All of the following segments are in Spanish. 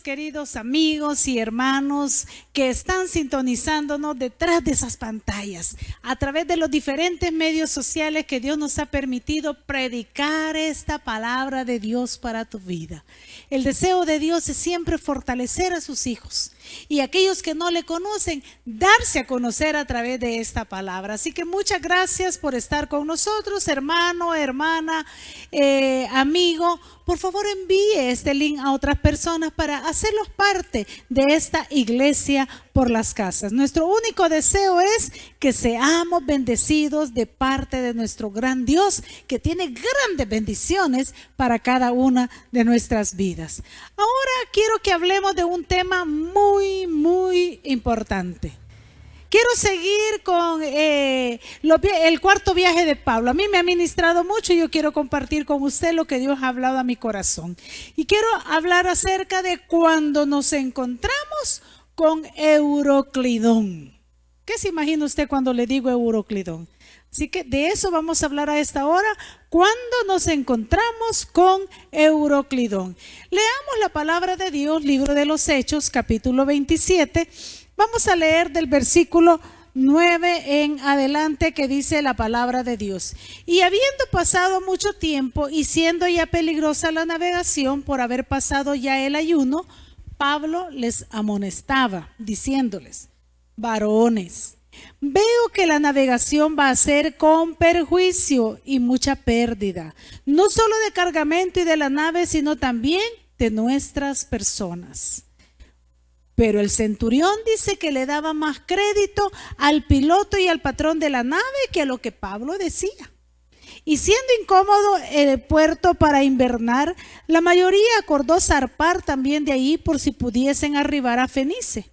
Queridos amigos y hermanos que están sintonizándonos detrás de esas pantallas, a través de los diferentes medios sociales que Dios nos ha permitido predicar esta palabra de Dios para tu vida. El deseo de Dios es siempre fortalecer a sus hijos y aquellos que no le conocen, darse a conocer a través de esta palabra. Así que muchas gracias por estar con nosotros, hermano, hermana, amigo. Por favor, envíe este link a otras personas para hacerlos parte de esta iglesia por las casas. Nuestro único deseo es que seamos bendecidos de parte de nuestro gran Dios, que tiene grandes bendiciones para cada una de nuestras vidas. Ahora quiero que hablemos de un tema muy importante. Quiero seguir con el cuarto viaje de Pablo. A mí me ha ministrado mucho y yo quiero compartir con usted lo que Dios ha hablado a mi corazón. Y quiero hablar acerca de cuando nos encontramos con Euroclidón. ¿Qué se imagina usted cuando le digo Euroclidón? Así que de eso vamos a hablar a esta hora, cuando nos encontramos con Euroclidón. Leamos la palabra de Dios, libro de los Hechos, capítulo 27. Vamos a leer del versículo 9 en adelante, que dice la palabra de Dios. Y habiendo pasado mucho tiempo y siendo ya peligrosa la navegación por haber pasado ya el ayuno, Pablo les amonestaba, diciéndoles: varones, veo que la navegación va a ser con perjuicio y mucha pérdida, no solo de cargamento y de la nave, sino también de nuestras personas. Pero el centurión dice que le daba más crédito al piloto y al patrón de la nave que a lo que Pablo decía. Y siendo incómodo el puerto para invernar, la mayoría acordó zarpar también de ahí por si pudiesen arribar a Fenice,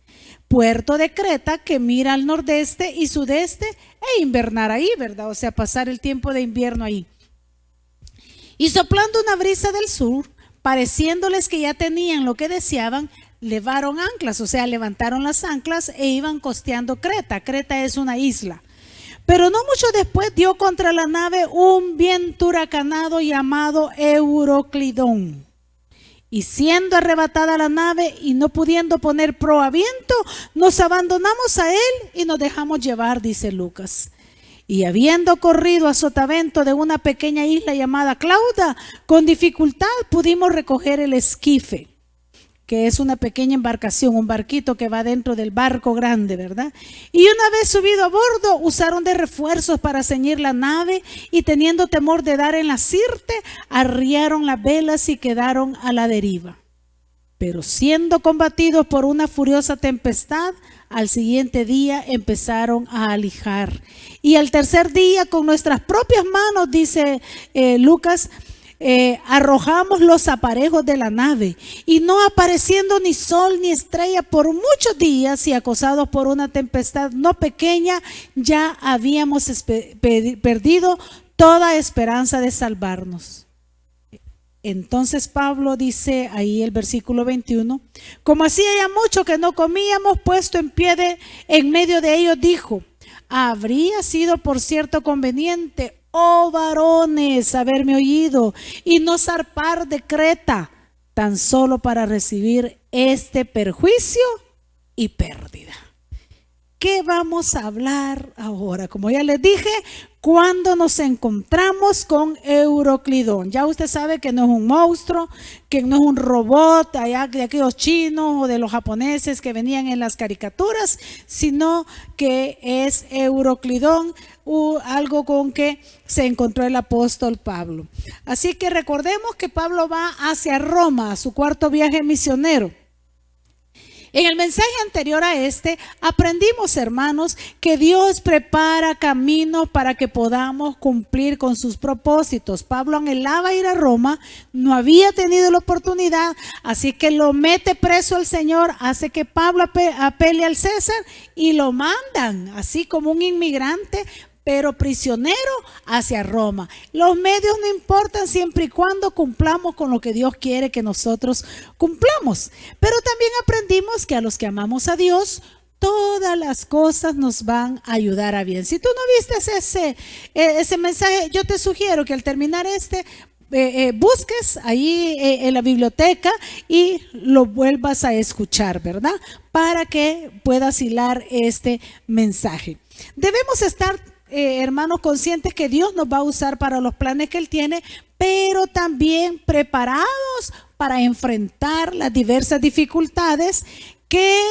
puerto de Creta que mira al nordeste y sudeste, e invernar ahí, ¿verdad? O sea, pasar el tiempo de invierno ahí. Y soplando una brisa del sur, pareciéndoles que ya tenían lo que deseaban, levaron anclas, o sea, levantaron las anclas e iban costeando Creta. Creta es una isla. Pero no mucho después dio contra la nave un viento huracanado llamado Euroclidón. Y siendo arrebatada la nave y no pudiendo poner proa a viento, nos abandonamos a él y nos dejamos llevar, dice Lucas. Y habiendo corrido a sotavento de una pequeña isla llamada Clauda, con dificultad pudimos recoger el esquife, que es una pequeña embarcación, un barquito que va dentro del barco grande, ¿verdad? Y una vez subido a bordo, usaron de refuerzos para ceñir la nave, y teniendo temor de dar en la sirte, arriaron las velas y quedaron a la deriva. Pero siendo combatidos por una furiosa tempestad, al siguiente día empezaron a alijar. Y al tercer día, con nuestras propias manos, dice Lucas, arrojamos los aparejos de la nave, y no apareciendo ni sol ni estrella por muchos días, y acosados por una tempestad no pequeña, ya habíamos perdido toda esperanza de salvarnos. Entonces Pablo dice ahí el versículo 21, como hacía ya mucho que no comíamos, puesto en pie en medio de ellos, dijo: habría sido por cierto conveniente, oh varones, haberme oído y no zarpar de Creta, tan solo para recibir este perjuicio y pérdida. ¿Qué vamos a hablar ahora? Como ya les dije, cuando nos encontramos con Euroclidón. Ya usted sabe que no es un monstruo, que no es un robot allá de aquellos chinos o de los japoneses que venían en las caricaturas, sino que es Euroclidón, algo con que se encontró el apóstol Pablo. Así que recordemos que Pablo va hacia Roma, a su cuarto viaje misionero. En el mensaje anterior a este, aprendimos, hermanos, que Dios prepara camino para que podamos cumplir con sus propósitos. Pablo anhelaba ir a Roma, no había tenido la oportunidad, así que lo mete preso el Señor, hace que Pablo apele al César y lo mandan, así como un inmigrante, pero prisionero hacia Roma. Los medios no importan siempre y cuando cumplamos con lo que Dios quiere que nosotros cumplamos. Pero también aprendimos que a los que amamos a Dios, todas las cosas nos van a ayudar a bien. Si tú no viste ese mensaje, yo te sugiero que al terminar busques ahí en la biblioteca y lo vuelvas a escuchar, ¿verdad? Para que puedas hilar este mensaje. Debemos estar hermanos, conscientes que Dios nos va a usar para los planes que Él tiene, pero también preparados para enfrentar las diversas dificultades que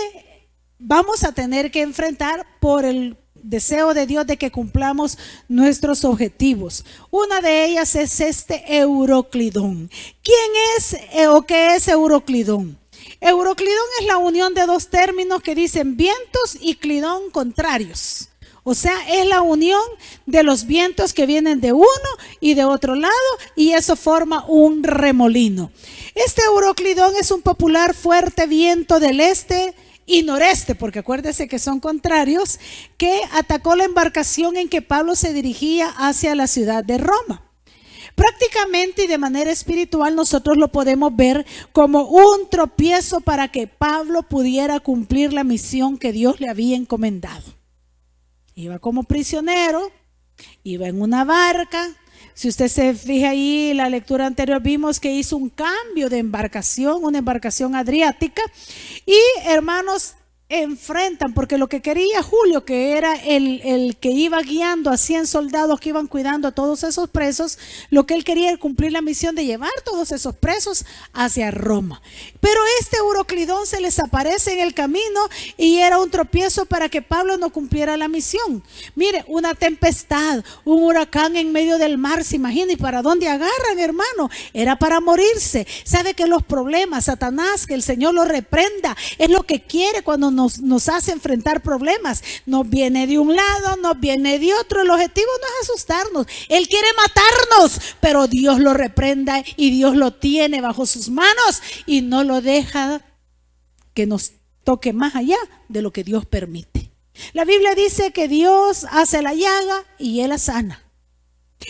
vamos a tener que enfrentar por el deseo de Dios de que cumplamos nuestros objetivos. Una de ellas es este Euroclidón. ¿Quién es o qué es Euroclidón? Euroclidón es la unión de dos términos que dicen vientos y clidón contrarios. O sea, es la unión de los vientos que vienen de uno y de otro lado, y eso forma un remolino. Este Euroclidón es un popular fuerte viento del este y noreste, porque acuérdese que son contrarios, que atacó la embarcación en que Pablo se dirigía hacia la ciudad de Roma. Prácticamente y de manera espiritual nosotros lo podemos ver como un tropiezo para que Pablo pudiera cumplir la misión que Dios le había encomendado. Iba como prisionero, iba en una barca. Si usted se fija ahí, la lectura anterior vimos que hizo un cambio de embarcación, una embarcación adriática. Y hermanos, enfrentan, porque lo que quería Julio, que era el que iba guiando a 100 soldados que iban cuidando a todos esos presos, lo que él quería era cumplir la misión de llevar todos esos presos hacia Roma. Pero este Euroclidón se les aparece en el camino y era un tropiezo para que Pablo no cumpliera la misión. Mire, una tempestad, un huracán en medio del mar, se imagina, ¿y para dónde agarran, hermano? Era para morirse. Sabe que los problemas, Satanás, que el Señor lo reprenda, es lo que quiere cuando nos hace enfrentar problemas. Nos viene de un lado, nos viene de otro. El objetivo no es asustarnos, Él quiere matarnos, pero Dios lo reprenda y Dios lo tiene bajo sus manos y no lo deja que nos toque más allá de lo que Dios permite. La Biblia dice que Dios hace la llaga y Él la sana.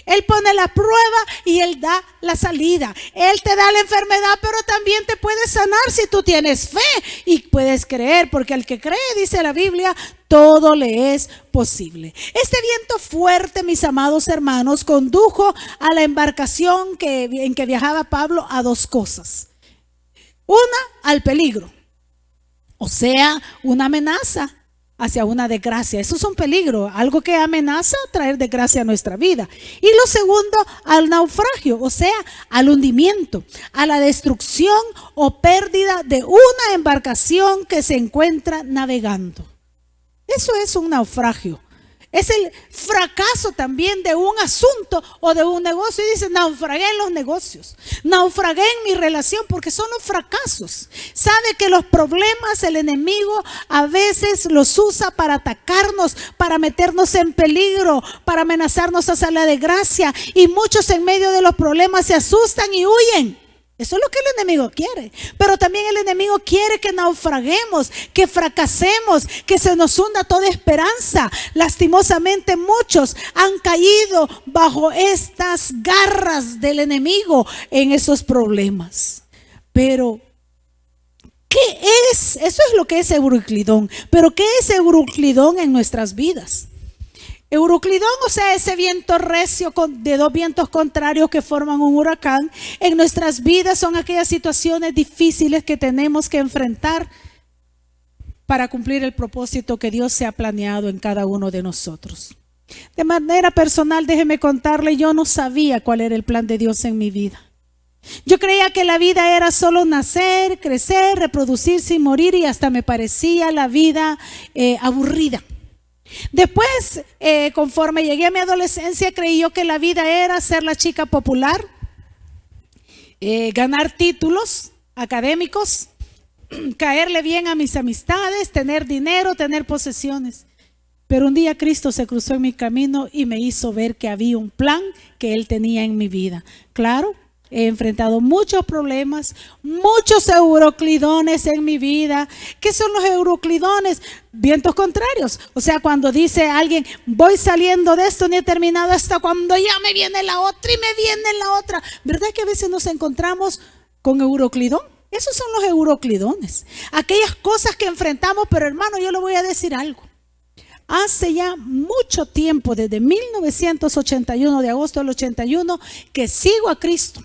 Él pone la prueba y Él da la salida. Él te da la enfermedad, pero también te puede sanar si tú tienes fe y puedes creer, porque al que cree, dice la Biblia, todo le es posible. Este viento fuerte, mis amados hermanos, condujo a la embarcación en que viajaba Pablo a dos cosas. Una, al peligro, o sea, una amenaza hacia una desgracia. Eso es un peligro, algo que amenaza traer desgracia a nuestra vida. Y lo segundo, al naufragio, o sea, al hundimiento, a la destrucción o pérdida de una embarcación que se encuentra navegando. Eso es un naufragio. Es el fracaso también de un asunto o de un negocio. Y dice, naufragué en los negocios, naufragué en mi relación, porque son los fracasos. Sabe que los problemas el enemigo a veces los usa para atacarnos, para meternos en peligro, para amenazarnos hacia la desgracia. Y muchos en medio de los problemas se asustan y huyen. Eso es lo que el enemigo quiere. Pero también el enemigo quiere que naufraguemos, que fracasemos, que se nos hunda toda esperanza. Lastimosamente muchos han caído bajo estas garras del enemigo en esos problemas. Pero ¿qué es? Eso es lo que es Euroclidón. Pero ¿qué es Euroclidón en nuestras vidas? Euroclidón, o sea, ese viento recio de dos vientos contrarios que forman un huracán, en nuestras vidas son aquellas situaciones difíciles que tenemos que enfrentar para cumplir el propósito que Dios se ha planeado en cada uno de nosotros. De manera personal, déjeme contarle, yo no sabía cuál era el plan de Dios en mi vida. Yo creía que la vida era solo nacer, crecer, reproducirse y morir, y hasta me parecía la vida aburrida. Después, conforme llegué a mi adolescencia, creí yo que la vida era ser la chica popular, ganar títulos académicos, caerle bien a mis amistades, tener dinero, tener posesiones. Pero un día Cristo se cruzó en mi camino y me hizo ver que había un plan que Él tenía en mi vida. Claro, he enfrentado muchos problemas, muchos euroclidones en mi vida. ¿Qué son los euroclidones? Vientos contrarios. O sea, cuando dice alguien, voy saliendo de esto, ni he terminado hasta cuando ya me viene la otra y me viene la otra. ¿Verdad que a veces nos encontramos con euroclidón? Esos son los euroclidones. Aquellas cosas que enfrentamos, pero hermano, yo le voy a decir algo. Hace ya mucho tiempo, desde 1981, de agosto del 81, que sigo a Cristo.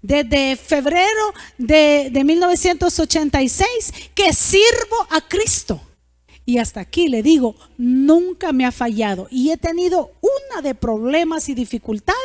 Desde febrero de 1986 que sirvo a Cristo. Y hasta aquí le digo, nunca me ha fallado. Y he tenido una de problemas y dificultades,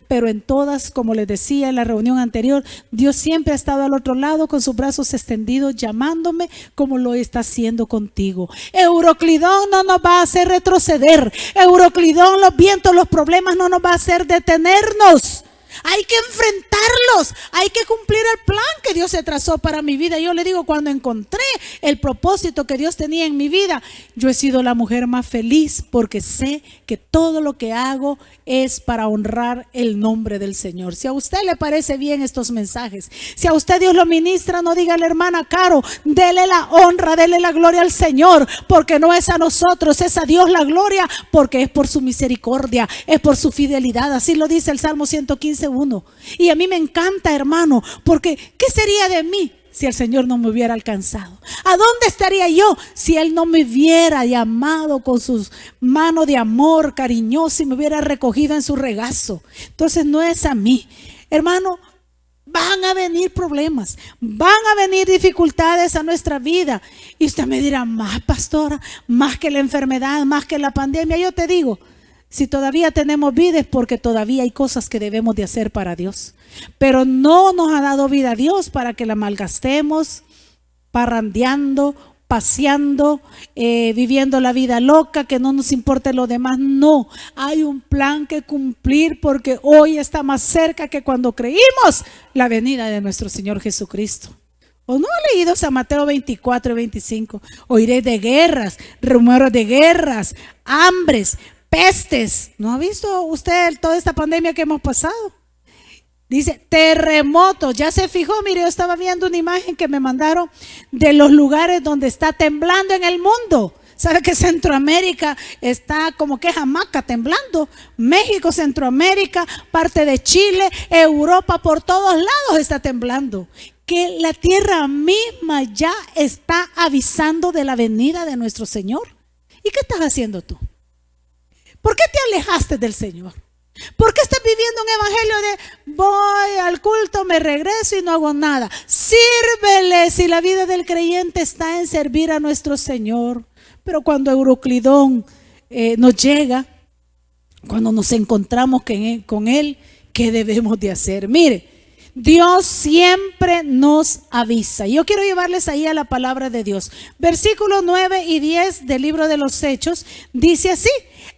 pero en todas, como les decía en la reunión anterior, Dios siempre ha estado al otro lado con sus brazos extendidos, llamándome como lo está haciendo contigo. Euroclidón no nos va a hacer retroceder. Euroclidón, los vientos, los problemas no nos va a hacer detenernos. Hay que enfrentarlos, hay que cumplir el plan que Dios se trazó para mi vida. Yo le digo, cuando encontré el propósito que Dios tenía en mi vida, yo he sido la mujer más feliz porque sé que todo lo que hago es para honrar el nombre del Señor. Si a usted le parece bien estos mensajes, si a usted Dios lo ministra, no diga a la hermana Caro, dele la honra, dele la gloria al Señor, porque no es a nosotros, es a Dios la gloria, porque es por su misericordia, es por su fidelidad. Así lo dice el Salmo 115:1. Y a mí me encanta, hermano, porque ¿qué sería de mí si el Señor no me hubiera alcanzado? ¿A dónde estaría yo si Él no me hubiera llamado con sus manos de amor cariñoso y me hubiera recogido en su regazo? Entonces no es a mí, hermano. Van a venir problemas, van a venir dificultades a nuestra vida. Y usted me dirá, más pastora, más que la enfermedad, más que la pandemia. Yo te digo, si todavía tenemos vida es porque todavía hay cosas que debemos de hacer para Dios. Pero no nos ha dado vida a Dios para que la malgastemos parrandeando, paseando, viviendo la vida loca, que no nos importe lo demás. No, hay un plan que cumplir, porque hoy está más cerca que cuando creímos la venida de nuestro Señor Jesucristo. ¿O no ha leído San Mateo 24 y 25? Oiréis de guerras, rumores de guerras, hambres, pestes. ¿No ha visto usted toda esta pandemia que hemos pasado? Dice terremotos. Ya se fijó, mire, yo estaba viendo una imagen que me mandaron de los lugares donde está temblando en el mundo. ¿Sabe que Centroamérica está como que hamaca temblando? México, Centroamérica, parte de Chile, Europa, por todos lados está temblando. Que la tierra misma ya está avisando de la venida de nuestro Señor. ¿Y qué estás haciendo tú? ¿Por qué te alejaste del Señor? ¿Por qué estás viviendo un evangelio de voy al culto, me regreso y no hago nada? Sírvele, si la vida del creyente está en servir a nuestro Señor. Pero cuando Euroclidón nos llega, cuando nos encontramos con Él, ¿qué debemos de hacer? Mire, Dios siempre nos avisa. Yo quiero llevarles ahí a la palabra de Dios. Versículos 9 y 10 del libro de los Hechos dice así: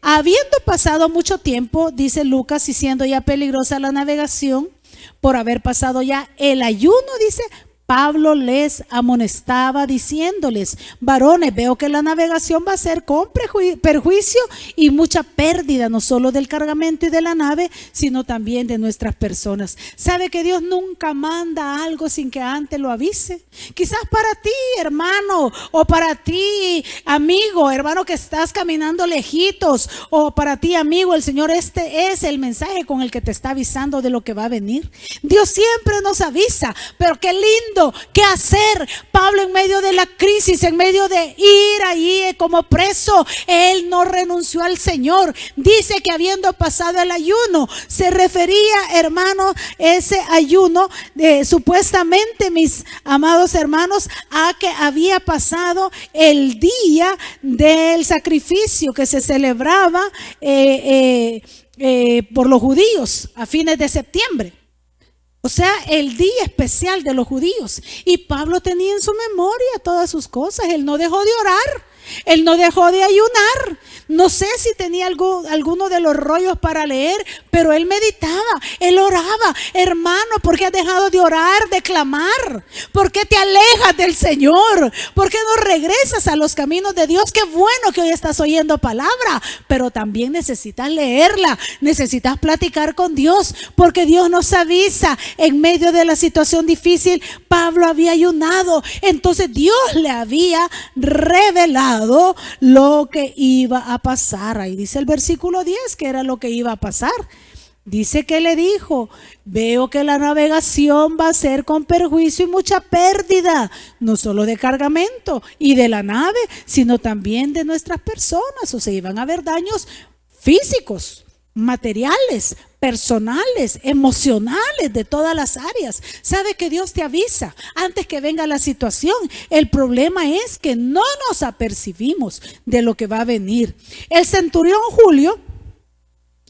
habiendo pasado mucho tiempo, dice Lucas, y siendo ya peligrosa la navegación, por haber pasado ya el ayuno, dice, Pablo les amonestaba diciéndoles: varones, veo que la navegación va a ser con perjuicio y mucha pérdida, no solo del cargamento y de la nave, sino también de nuestras personas. ¿Sabe que Dios nunca manda algo sin que antes lo avise? Quizás para ti, hermano, o para ti, amigo, hermano, que estás caminando lejitos, o para ti, amigo, el Señor, este es el mensaje con el que te está avisando de lo que va a venir. Dios siempre nos avisa, pero qué lindo viendo qué hacer. Pablo, en medio de la crisis, en medio de ir ahí como preso, él no renunció al Señor. Dice que habiendo pasado el ayuno, se refería, hermano, ese ayuno, supuestamente, mis amados hermanos, a que había pasado el día del sacrificio que se celebraba por los judíos a fines de septiembre. O sea, el día especial de los judíos. Y Pablo tenía en su memoria todas sus cosas. Él no dejó de orar. Él no dejó de ayunar. No sé si tenía alguno de los rollos para leer, pero él meditaba, él oraba. Hermano, ¿por qué has dejado de orar, de clamar? ¿Por qué te alejas del Señor? ¿Por qué no regresas a los caminos de Dios? Qué bueno que hoy estás oyendo palabra, pero también necesitas leerla, necesitas platicar con Dios, porque Dios nos avisa en medio de la situación difícil. Pablo había ayunado, entonces Dios le había revelado lo que iba a pasar. Ahí dice el versículo 10 que era lo que iba a pasar. Dice que le dijo: veo que la navegación va a ser con perjuicio y mucha pérdida, no solo de cargamento y de la nave, sino también de nuestras personas. O sea, iban a haber daños físicos, materiales, personales, emocionales, de todas las áreas. Sabe que Dios te avisa antes que venga la situación. El problema es que no nos apercibimos de lo que va a venir. El centurión Julio,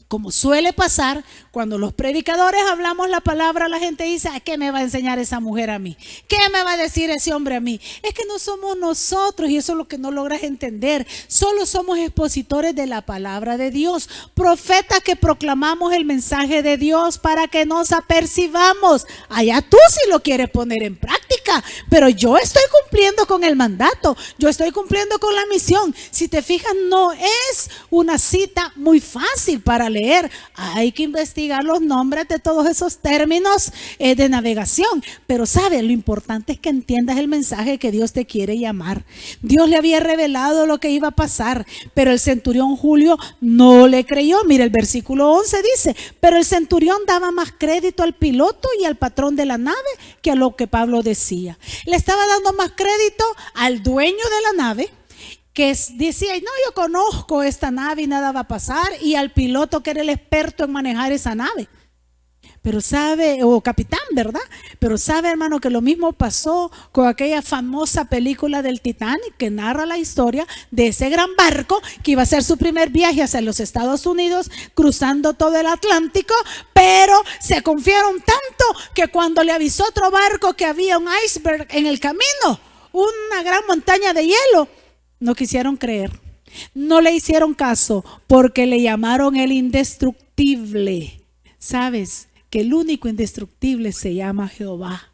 como suele pasar, cuando los predicadores hablamos la palabra, la gente dice: ¿qué me va a enseñar esa mujer a mí? ¿Qué me va a decir ese hombre a mí? Es que no somos nosotros, y eso es lo que no logras entender. Solo somos expositores de la palabra de Dios, profetas que proclamamos el mensaje de Dios para que nos apercibamos. Allá tú sí lo quieres poner en práctica, pero yo estoy cumpliendo con el mandato, yo estoy cumpliendo con la misión. Si te fijas, no es una cita muy fácil para leer. Hay que investigar los nombres de todos esos términos de navegación, pero sabe, lo importante es que entiendas el mensaje que Dios te quiere llamar. Dios le había revelado lo que iba a pasar, pero el centurión Julio no le creyó. Mira, el versículo 11 dice: pero el centurión daba más crédito al piloto y al patrón de la nave que a lo que Pablo decía. Le estaba dando más crédito al dueño de la nave, que decía: no, yo conozco esta nave y nada va a pasar, y al piloto, que era el experto en manejar esa nave. Pero sabe, o capitán, ¿verdad? Pero sabe, hermano, que lo mismo pasó con aquella famosa película del Titanic, que narra la historia de ese gran barco que iba a hacer su primer viaje hacia los Estados Unidos, cruzando todo el Atlántico, pero se confiaron tanto que cuando le avisó otro barco que había un iceberg en el camino, una gran montaña de hielo, no quisieron creer, no le hicieron caso, porque le llamaron el indestructible. ¿Sabes que el único indestructible se llama Jehová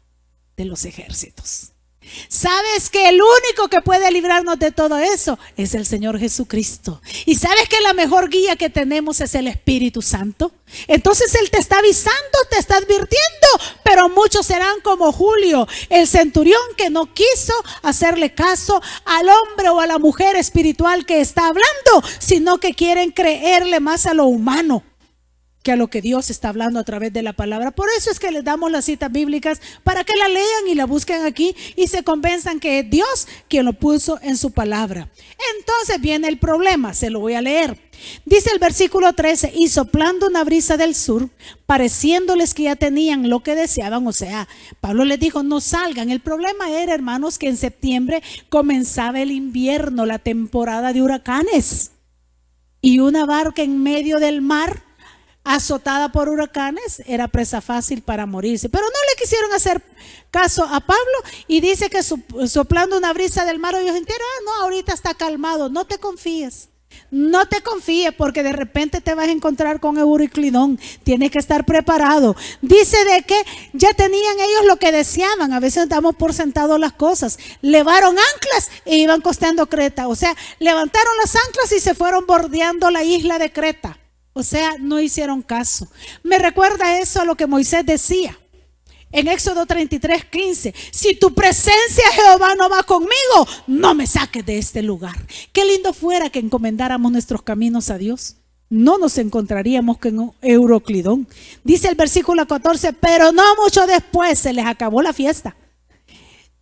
de los ejércitos? ¿Sabes que el único que puede librarnos de todo eso es el Señor Jesucristo? ¿Y sabes que la mejor guía que tenemos es el Espíritu Santo? Entonces Él te está avisando, te está advirtiendo, pero muchos serán como Julio, el centurión, que no quiso hacerle caso al hombre o a la mujer espiritual que está hablando, sino que quieren creerle más a lo humano que a lo que Dios está hablando a través de la palabra. Por eso es que les damos las citas bíblicas, para que la lean y la busquen aquí y se convenzan que es Dios quien lo puso en su palabra. Entonces viene el problema, se lo voy a leer. Dice el versículo 13: y soplando una brisa del sur, pareciéndoles que ya tenían lo que deseaban. O sea, Pablo les dijo: no salgan. El problema era, hermanos, que en septiembre comenzaba el invierno, la temporada de huracanes, y una barca en medio del mar, azotada por huracanes, era presa fácil para morirse. Pero no le quisieron hacer caso a Pablo, y dice que soplando una brisa del mar, ellos enteraron: no, ahorita está calmado. No te confíes, no te confíes, porque de repente te vas a encontrar con Euroclidón. Tienes que estar preparado. Dice de que ya tenían ellos lo que deseaban. A veces damos por sentado las cosas. Levaron anclas e iban costeando Creta. O sea, levantaron las anclas y se fueron bordeando la isla de Creta. O sea, no hicieron caso. Me recuerda eso a lo que Moisés decía en Éxodo 33:15: si tu presencia, Jehová, no va conmigo, no me saques de este lugar. Qué lindo fuera que encomendáramos nuestros caminos a Dios. No nos encontraríamos con Euroclidón. Dice el versículo 14: pero no mucho después se les acabó la fiesta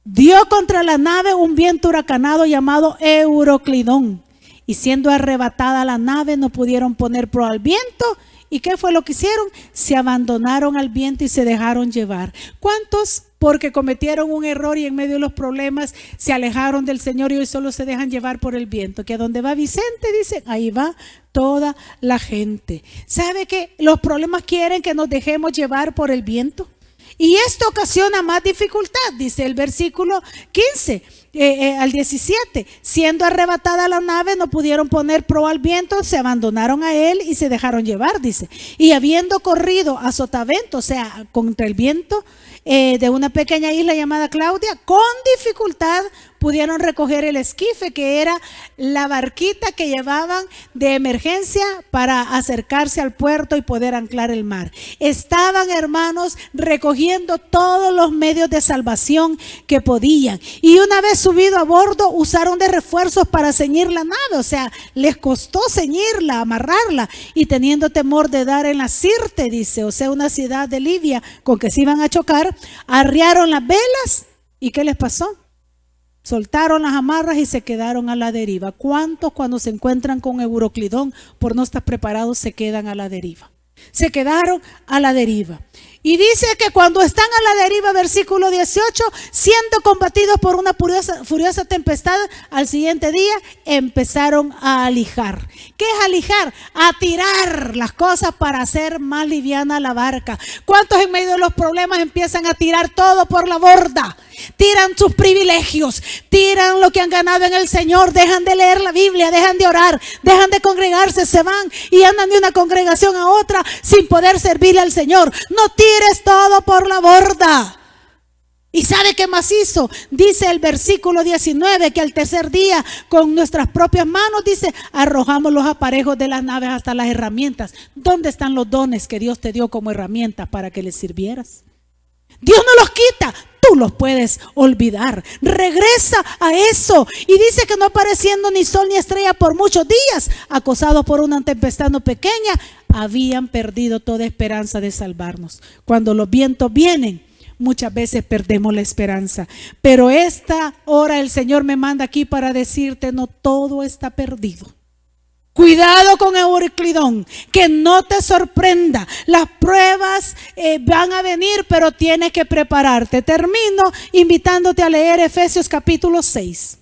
dio contra la nave un viento huracanado llamado Euroclidón, y siendo arrebatada la nave no pudieron poner proa al viento. ¿Y qué fue lo que hicieron? Se abandonaron al viento y se dejaron llevar. ¿Cuántos? Porque cometieron un error y en medio de los problemas se alejaron del Señor y hoy solo se dejan llevar por el viento. Que a donde va Vicente, dicen, ahí va toda la gente. ¿Sabe que los problemas quieren que nos dejemos llevar por el viento? Y esto ocasiona más dificultad, dice el versículo 15 al 17. Siendo arrebatada la nave, no pudieron poner proa al viento, se abandonaron a él y se dejaron llevar, dice. Y habiendo corrido a sotavento, o sea, contra el viento de una pequeña isla llamada Claudia, con dificultad pudieron recoger el esquife, que era la barquita que llevaban de emergencia para acercarse al puerto y poder anclar el mar. Estaban, hermanos, recogiendo todos los medios de salvación que podían. Y una vez subido a bordo, usaron de refuerzos para ceñir la nave. O sea, les costó ceñirla, amarrarla. Y teniendo temor de dar en la Sirte, dice, o sea, una ciudad de Libia con que se iban a chocar, arriaron las velas. ¿Y qué les pasó? Soltaron las amarras y se quedaron a la deriva. ¿Cuántos cuando se encuentran con Euroclidón por no estar preparados se quedan a la deriva? Se quedaron a la deriva. Y dice que cuando están a la deriva, versículo 18, siendo combatidos por una furiosa tempestad, al siguiente día empezaron a alijar. ¿Qué es alijar? A tirar las cosas para hacer más liviana la barca. ¿Cuántos en medio de los problemas empiezan a tirar todo por la borda? Tiran sus privilegios, tiran lo que han ganado en el Señor, dejan de leer la Biblia, dejan de orar, dejan de congregarse, se van y andan de una congregación a otra sin poder servirle al Señor. No tires todo por la borda. ¿Y sabe qué más hizo? Dice el versículo 19 que al tercer día con nuestras propias manos, dice, arrojamos los aparejos de las naves hasta las herramientas. ¿Dónde están los dones que Dios te dio como herramientas para que les sirvieras? Dios no los quita, tú los puedes olvidar. Regresa a eso. Y dice que no apareciendo ni sol ni estrella por muchos días, acosados por una tempestad no pequeña, habían perdido toda esperanza de salvarnos. Cuando los vientos vienen, muchas veces perdemos la esperanza. Pero esta hora el Señor me manda aquí para decirte, no todo está perdido. Cuidado con Euroclidón, que no te sorprenda. Las pruebas van a venir, pero tienes que prepararte. Termino invitándote a leer Efesios capítulo 6,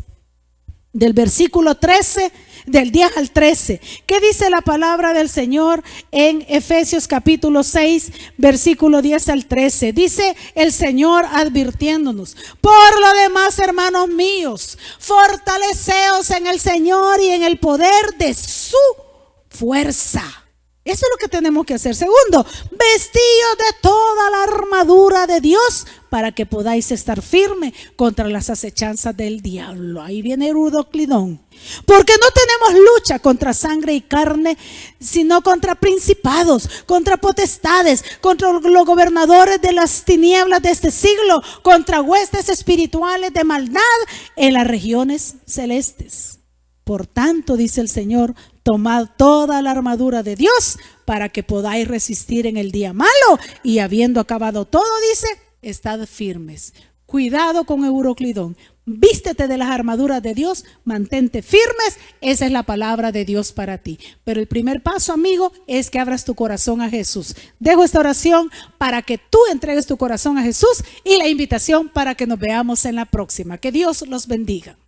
del versículo 13, del 10 al 13. ¿Qué dice la palabra del Señor en Efesios capítulo 6, versículo 10 al 13? Dice el Señor advirtiéndonos: por lo demás, hermanos míos, fortaleceos en el Señor y en el poder de su fuerza. Eso es lo que tenemos que hacer. Segundo, vestíos de toda la armadura de Dios para que podáis estar firme contra las acechanzas del diablo. Ahí viene Euroclidón. Porque no tenemos lucha contra sangre y carne, sino contra principados, contra potestades, contra los gobernadores de las tinieblas de este siglo, contra huestes espirituales de maldad en las regiones celestes. Por tanto, dice el Señor, tomad toda la armadura de Dios para que podáis resistir en el día malo, y habiendo acabado todo, dice, estad firmes. Cuidado con Euroclidón. Vístete de las armaduras de Dios, mantente firmes. Esa es la palabra de Dios para ti. Pero el primer paso, amigo, es que abras tu corazón a Jesús. Dejo esta oración para que tú entregues tu corazón a Jesús y la invitación para que nos veamos en la próxima. Que Dios los bendiga.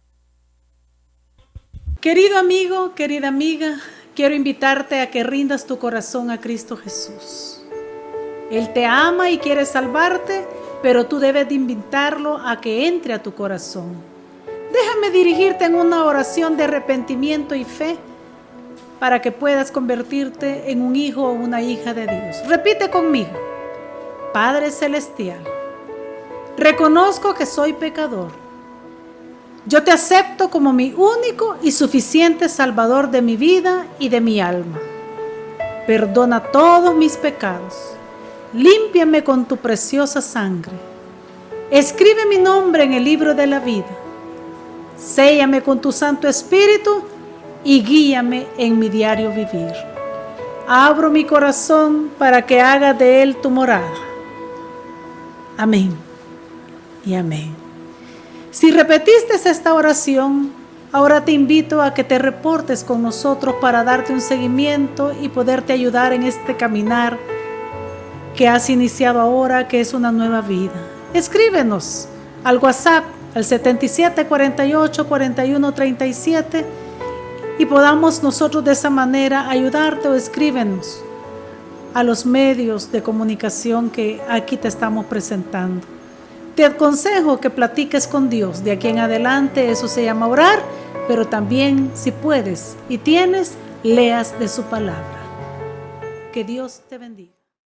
Querido amigo, querida amiga, quiero invitarte a que rindas tu corazón a Cristo Jesús. Él te ama y quiere salvarte, pero tú debes de invitarlo a que entre a tu corazón. Déjame dirigirte en una oración de arrepentimiento y fe para que puedas convertirte en un hijo o una hija de Dios. Repite conmigo: Padre Celestial, reconozco que soy pecador. Yo te acepto como mi único y suficiente Salvador de mi vida y de mi alma. Perdona todos mis pecados. Límpiame con tu preciosa sangre. Escribe mi nombre en el libro de la vida. Séllame con tu Santo Espíritu y guíame en mi diario vivir. Abro mi corazón para que hagas de él tu morada. Amén y amén. Si repetiste esta oración, ahora te invito a que te reportes con nosotros para darte un seguimiento y poderte ayudar en este caminar que has iniciado ahora, que es una nueva vida. Escríbenos al WhatsApp al 77 48 41 37 y podamos nosotros de esa manera ayudarte, o escríbenos a los medios de comunicación que aquí te estamos presentando. Te aconsejo que platiques con Dios de aquí en adelante. Eso se llama orar, pero también, si puedes y tienes, leas de su palabra. Que Dios te bendiga.